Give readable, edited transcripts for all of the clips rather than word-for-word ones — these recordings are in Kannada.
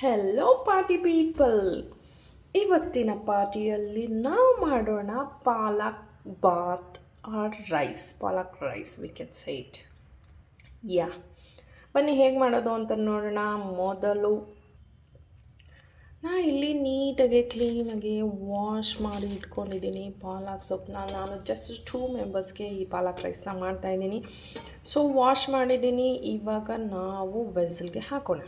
Hello party people. ಇವತ್ತಿನ ಪಾರ್ಟಿಯಲ್ಲಿ ನಾವು ಮಾಡೋಣ palak bath or rice, palak rice we can say it. Yeah, ಬನ್ನಿ ಹೇಗೆ ಮಾಡೋದು ಅಂತ ನೋಡೋಣ. ಮೊದಲು ಇಲ್ಲಿ ನೀಟಾಗಿ ಕ್ಲೀನಾಗಿ ವಾಶ್ ಮಾಡಿ ಇಟ್ಕೊಂಡಿದ್ದೀನಿ ಪಾಲಕ್ ಸೊಪ್ಪನ್ನ. ನಾನು ಜಸ್ಟ್ 2 ಮೆಂಬರ್ಸ್ಗೆ ಈ ಪಾಲಕ್ ರೈಸ್ನ ಮಾಡ್ತಾಯಿದ್ದೀನಿ. ಸೊ ವಾಶ್ ಮಾಡಿದ್ದೀನಿ. ಇವಾಗ ನಾವು ವೆಸಲ್ಗೆ ಹಾಕೋಣ.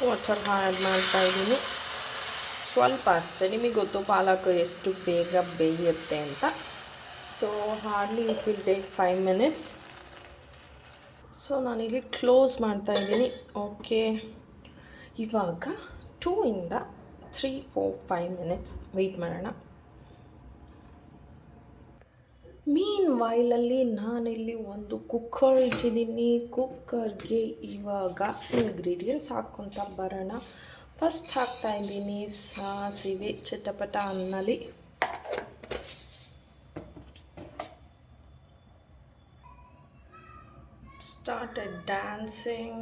ವಾಟರ್ ಆ್ಯಡ್ ಮಾಡ್ತಾಯಿದ್ದೀನಿ ಸ್ವಲ್ಪ ಅಷ್ಟೇ. ನಿಮಗೆ ಗೊತ್ತು ಪಾಲಕ್ ಎಷ್ಟು ಬೇಗ ಬೇಯುತ್ತೆ ಅಂತ. So hardly it will take 5 minutes. So ನಾನಿಲ್ಲಿ ಕ್ಲೋಸ್ ಮಾಡ್ತಾಯಿದ್ದೀನಿ. ಓಕೆ, ಇವಾಗ 2 ಇಂದ 3, 4, 5 ಮಿನಿಟ್ಸ್ ವೆಯ್ಟ್ ಮಾಡೋಣ. ಮೀನ್ ವೈಲಲ್ಲಿ ನಾನಿಲ್ಲಿ ಒಂದು ಕುಕ್ಕರ್ ಇಟ್ಟಿದ್ದೀನಿ. ಕುಕ್ಕರ್ಗೆ ಇವಾಗ ಇಂಗ್ರೀಡಿಯೆಂಟ್ಸ್ ಹಾಕ್ಕೊತ ಬರೋಣ. ಫಸ್ಟ್ ಹಾಕ್ತಾಯಿದ್ದೀನಿ ಸಾಸಿವೆ ಚಟಪಟ ಅನ್ನಲಿ. Started dancing.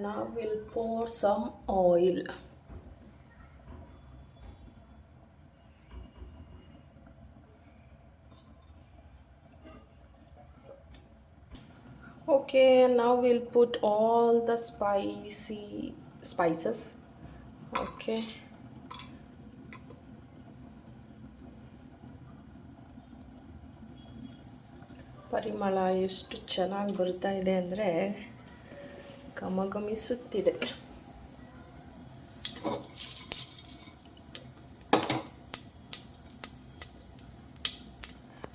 Now we'll pour some oil. Okay, now we'll put all the spices. Okay, ಪರಿಮಳ ಎಷ್ಟು ಚೆನ್ನಾಗಿ ಬರ್ತಾ ಇದೆ ಅಂದರೆ ಘಮಘಮಿಸುತ್ತಿದೆ.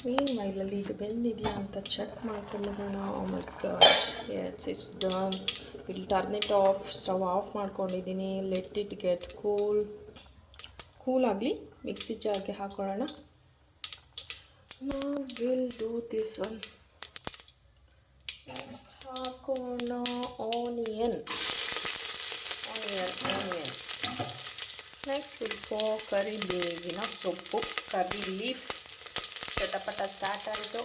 ಮೀನ್ ವೈಲಲ್ಲಿ ಇದು ಬೆಂದಿದೆಯಾ ಅಂತ ಚೆಕ್ ಮಾಡ್ಕೊಂಡ್ಬಿಡೋಣ. My god, yes it's done. Will turn it off. Stove off ಮಾಡ್ಕೊಂಡಿದ್ದೀನಿ. ಲೆಟ್ ಇಟ್ ಗೆಟ್ ಕೂಲ್ ಆಗಲಿ. ಮಿಕ್ಸಿ ಜಾರ್ಗೆ ಹಾಕೊಳ್ಳೋಣ. ನಾವು will do this one. Next ಹಾಕೋಣ ಆನಿಯನ್. ನೆಕ್ಸ್ಟ್ ವಿಲ್ ಫಾರ್ ಕರಿಬೇವಿನ ಸೊಪ್ಪು, ಕರಿ ಲೀಫ್. ಚಟಪಟ ಸ್ಟಾರ್ಟ್ ಆಯಿತು.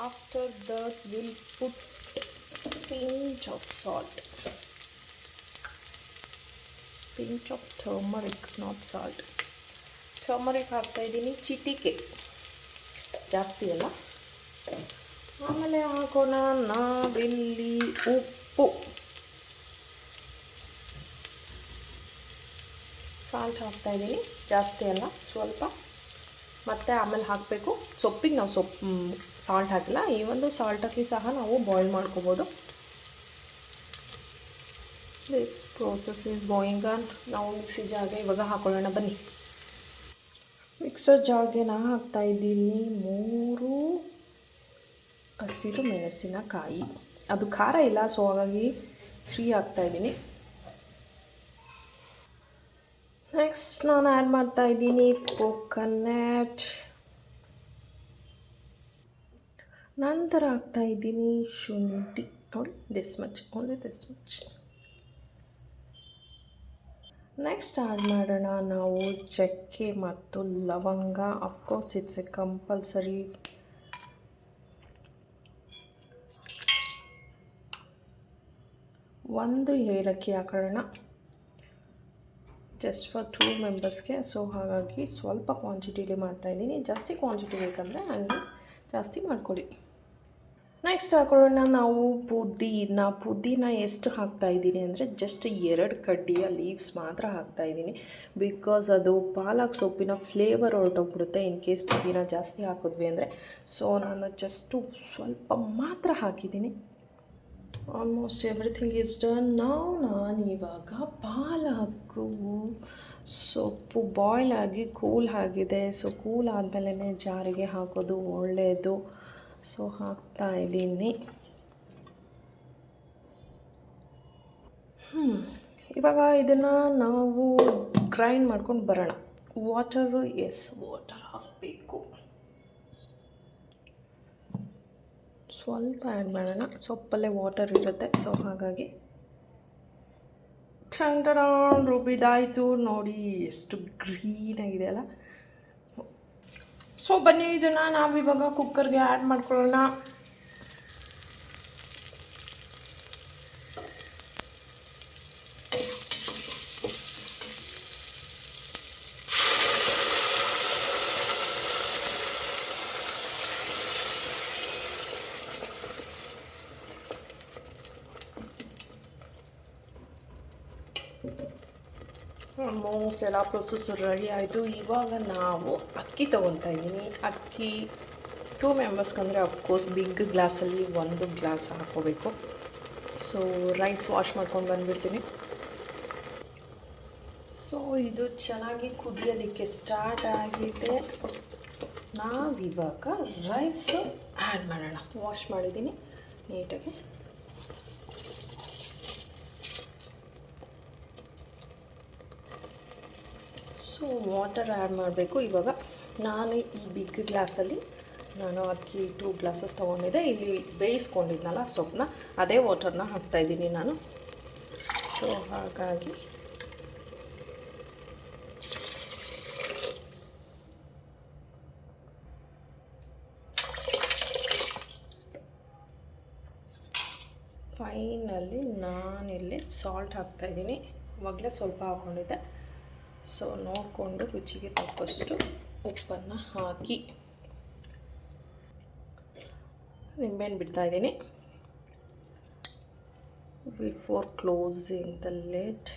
After that will put pinch of salt, pinch of turmeric, not salt. Turmeric ಹಾಕ್ತಾಯಿದ್ದೀನಿ ಚಿಟಿಕೆ, ಜಾಸ್ತಿ ಅಲ್ಲ. ಆಮೇಲೆ ಹಾಕೋಣ ನಾವಿಲ್ಲಿ ಉಪ್ಪು, ಸಾಲ್ಟ್ ಹಾಕ್ತಾಯಿದ್ದೀನಿ, ಜಾಸ್ತಿ ಅಲ್ಲ ಸ್ವಲ್ಪ. ಮತ್ತು ಆಮೇಲೆ ಹಾಕಬೇಕು ಸೊಪ್ಪಿಗೆ. ನಾವು ಸಾಲ್ಟ್ ಹಾಕಿಲ್ಲ. ಈ ಒಂದು ಸಾಲ್ಟ್ ಹಾಕಿ ಸಹ ನಾವು ಬಾಯ್ಲ್ ಮಾಡ್ಕೋಬೋದು. This process is going on. ನಾವು ಮಿಕ್ಸಿ ಜಾರ್ಗೆ ಇವಾಗ ಹಾಕೊಳ್ಳೋಣ ಬನ್ನಿ. ಮಿಕ್ಸರ್ ಜಾರ್ಗೆ ನಾನು ಹಾಕ್ತಾಯಿದ್ದೀನಿ 3 ಹಸಿರು ಮೆಣಸಿನಕಾಯಿ. ಅದು ಖಾರ ಇಲ್ಲ, ಸೊ ಹಾಗಾಗಿ 3 ಹಾಕ್ತಾಯಿದ್ದೀನಿ. ನೆಕ್ಸ್ಟ್ ನಾನು ಆ್ಯಡ್ ಮಾಡ್ತಾಯಿದ್ದೀನಿ ಕೋಕೋನಟ್. ನಂತರ ಹಾಕ್ತಾಯಿದ್ದೀನಿ ಶುಂಠಿ. ನೋಡಿ, this much, only this much. Next add ಮಾಡೋಣ ನಾವು ಚಕ್ಕೆ ಮತ್ತು ಲವಂಗ. Of course it's A compulsory. ಒಂದು ಏಲಕ್ಕಿ ಹಾಕೋಣ, ಜಸ್ಟ್ ಫಾರ್ 2 ಮೆಂಬರ್ಸ್ಗೆ. ಸೊ ಹಾಗಾಗಿ ಸ್ವಲ್ಪ ಕ್ವಾಂಟಿಟಿಲಿ ಮಾಡ್ತಾಯಿದ್ದೀನಿ. ಜಾಸ್ತಿ ಕ್ವಾಂಟಿಟಿ ಬೇಕಂದರೆ ಹಂಗೆ ಜಾಸ್ತಿ ಮಾಡ್ಕೊಳ್ಳಿ. ನೆಕ್ಸ್ಟ್ ಹಾಕೊಳ್ಳೋಣ ನಾವು ಪುದೀನ ಎಷ್ಟು ಹಾಕ್ತಾಯಿದ್ದೀನಿ ಅಂದರೆ ಜಸ್ಟ್ 2 ಕಡ್ಡಿಯ ಲೀವ್ಸ್ ಮಾತ್ರ ಹಾಕ್ತಾಯಿದ್ದೀನಿ. ಬಿಕಾಸ್ ಅದು ಪಾಲಕ್ ಸೊಪ್ಪಿನ ಫ್ಲೇವರ್ ಹೊರಟೋಗ್ಬಿಡುತ್ತೆ ಇನ್ ಕೇಸ್ ಪುದೀನ ಜಾಸ್ತಿ ಹಾಕಿದ್ವಿ ಅಂದರೆ. ಸೊ ನಾನು ಜಸ್ಟು ಸ್ವಲ್ಪ ಮಾತ್ರ ಹಾಕಿದ್ದೀನಿ. Almost everything is done. ನಾನಿವಾಗ ಪಾಲಕ್ಕು ಸೊಪ್ಪು ಬಾಯ್ಲ್ ಆಗಿ ಕೂಲ್ ಆಗಿದೆ. ಸೊ ಕೂಲ್ ಆದಮೇಲೆ ಜಾರಿಗೆ ಹಾಕೋದು ಒಳ್ಳೆಯದು. ಸೊ ಹಾಕ್ತಾಯಿದ್ದೀನಿ. ಇವಾಗ ಇದನ್ನು ನಾವು ಗ್ರೈಂಡ್ ಮಾಡ್ಕೊಂಡು ಬರೋಣ. ವಾಟರು ವಾಟರ್ ಹಾಕಬೇಕು. ಸ್ವಲ್ಪ ಆ್ಯಡ್ ಮಾಡೋಣ, ಸೊಪ್ಪಲ್ಲೇ ವಾಟರ್ ಇರುತ್ತೆ, ಸೊ ಹಾಗಾಗಿ ಚಂದನ ರುಬ್ಬಿದಾಯಿತು ನೋಡಿ, ಎಷ್ಟು ಗ್ರೀನಾಗಿದೆ ಅಲ್ಲ. ಸೊ ಬನ್ನಿ ಇದನ್ನು ನಾವಿವಾಗ ಕುಕ್ಕರ್ಗೆ ಆ್ಯಡ್ ಮಾಡ್ಕೊಳ್ಳೋಣ. ಆಲ್ಮೋಸ್ಟ್ ಎಲ್ಲ ಪ್ರೊಸೆಸ್ ರೆಡಿ ಆಯಿತು. ಇವಾಗ ನಾವು ಅಕ್ಕಿ ತೊಗೊತಾ ಇದ್ದೀನಿ. ಅಕ್ಕಿ 2 ಮೆಂಬರ್ಸ್ಗಂದರೆ ಅಫ್ಕೋರ್ಸ್ ಬಿಗ್ ಗ್ಲಾಸಲ್ಲಿ 1 ಗ್ಲಾಸ್ ಹಾಕ್ಕೋಬೇಕು. ಸೊ ರೈಸ್ ವಾಶ್ ಮಾಡ್ಕೊಂಡು ಬಂದುಬಿಡ್ತೀನಿ. ಸೊ ಇದು ಚೆನ್ನಾಗಿ ಕುದಿಯೋದಕ್ಕೆ ಸ್ಟಾರ್ಟ್ ಆಗಿದೆ. ನಾವಿವಾಗ ರೈಸು ಆ್ಯಡ್ ಮಾಡೋಣ. ವಾಶ್ ಮಾಡಿದ್ದೀನಿ ನೀಟಾಗಿ. ಸೊ ವಾಟರ್ ಆ್ಯಡ್ ಮಾಡಬೇಕು. ಇವಾಗ ನಾನು ಈ ಬಿಗ್ ಗ್ಲಾಸಲ್ಲಿ ನಾನು ಅಕ್ಕಿ 2 ಗ್ಲಾಸಸ್ ತೊಗೊಂಡಿದ್ದೆ. ಇಲ್ಲಿ ಬೇಯಿಸ್ಕೊಂಡಿದ್ನಲ್ಲ ಸೊಪ್ಪನ್ನ, ಅದೇ ವಾಟರ್ನ ಹಾಕ್ತಾಯಿದ್ದೀನಿ ನಾನು. ಸೊ ಹಾಗಾಗಿ ಫೈನಲಿ ನಾನಿಲ್ಲಿ ಸಾಲ್ಟ್ ಹಾಕ್ತಾಯಿದ್ದೀನಿ. ಇವಾಗಲೇ ಸ್ವಲ್ಪ ಹಾಕ್ಕೊಂಡಿದ್ದೆ. ಸೊ ನೋಡಿಕೊಂಡು ರುಚಿಗೆ ತಕ್ಕಷ್ಟು ಉಪ್ಪನ್ನು ಹಾಕಿ ನಿಂಬೆಹಣ್ಣು ಬಿಡ್ತಾಯಿದ್ದೀನಿ. Before closing the lid.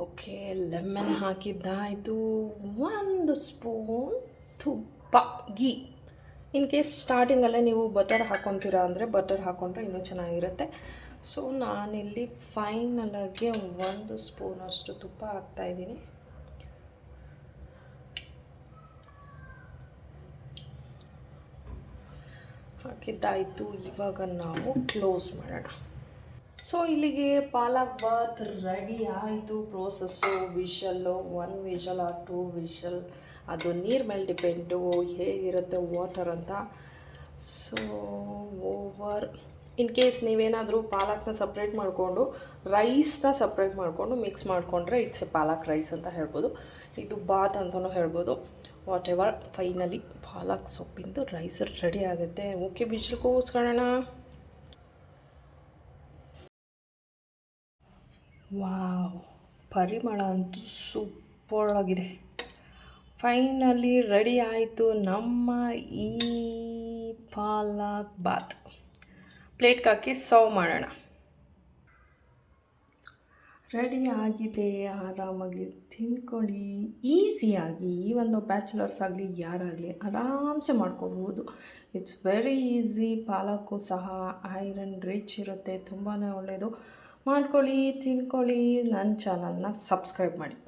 Okay, lemon ಹಾಕಿದ್ದಾಯಿತು. 1 ಸ್ಪೂನ್ ತುಪ್ಪ, ಗೀ. ಇನ್ ಕೇಸ್ ಸ್ಟಾರ್ಟಿಂಗಲ್ಲೇ ನೀವು ಬಟರ್ ಹಾಕ್ಕೊತೀರಾ ಅಂದರೆ ಬಟರ್ ಹಾಕ್ಕೊಂಡ್ರೆ ಇನ್ನೂ ಚೆನ್ನಾಗಿರುತ್ತೆ. ಸೊ ನಾನಿಲ್ಲಿ ಫೈನಲಾಗಿ 1 ಸ್ಪೂನಷ್ಟು ತುಪ್ಪ ಹಾಕ್ತಾಯಿದ್ದೀನಿ. ಹಾಕಿದ್ದಾಯಿತು. ಇವಾಗ ನಾವು ಕ್ಲೋಸ್ ಮಾಡೋಣ. ಸೊ ಇಲ್ಲಿಗೆ ಪಾಲಕ್ ಬಾತ್ ರೆಡಿ ಆಯಿತು. Process whistle 1 whistle or 2 whistle, ಅದು ನೀರು ಮೇಲೆ ಡಿಪೆಂಡು ಹೇಗಿರುತ್ತೆ ವಾಟರ್ ಅಂತ. ಸೊ ಓವರ್ ಇನ್ ಕೇಸ್ ನೀವೇನಾದರೂ ಪಾಲಕ್ನ ಸಪ್ರೇಟ್ ಮಾಡಿಕೊಂಡು ರೈಸ್ನ ಸಪ್ರೇಟ್ ಮಾಡಿಕೊಂಡು ಮಿಕ್ಸ್ ಮಾಡಿಕೊಂಡ್ರೆ ಇಟ್ಸ್ ಎ ಪಾಲಕ್ ರೈಸ್ ಅಂತ ಹೇಳ್ಬೋದು. ಇದು ಬಾತ್ ಅಂತಲೂ ಹೇಳ್ಬೋದು. ವಾಟ್ ಎವರ್, ಫೈನಲಿ ಪಾಲಕ್ ಸೊಪ್ಪಿಂದು ರೈಸ್ ರೆಡಿ ಆಗುತ್ತೆ. ಓಕೆ, ಬಿಸಿಲು ಕೂಸ್ಕೊಳ್ಳೋಣ. ವಾವ್, ಪರಿಮಳ ಅಂತೂ ಸೂಪರ್ ಆಗಿದೆ. ಫೈನಲಿ ರೆಡಿ ಆಯಿತು ನಮ್ಮ ಈ ಪಾಲಕ್ ಬಾತ್. ಪ್ಲೇಟ್ಗೆ ಹಾಕಿ ಸರ್ವ್ ಮಾಡೋಣ. ರೆಡಿ ಆಗಿದೆ. ಆರಾಮಾಗಿ ತಿನ್ಕೊಳ್ಳಿ. ಈಸಿಯಾಗಿ ಈ ಒಂದು ಬ್ಯಾಚುಲರ್ಸ್ ಆಗಲಿ ಯಾರಾಗಲಿ ಆರಾಮ್ಸೆ ಮಾಡ್ಕೊಳ್ಬೋದು. It's very easy. ಪಾಲಕ್ಕು ಸಹ ಐರನ್ ರಿಚ್ ಇರುತ್ತೆ, ತುಂಬಾ ಒಳ್ಳೆಯದು. ಮಾಡ್ಕೊಳ್ಳಿ, ತಿನ್ಕೊಳ್ಳಿ. ನನ್ನ ಚಾನಲ್ನ ಸಬ್ಸ್ಕ್ರೈಬ್ ಮಾಡಿ.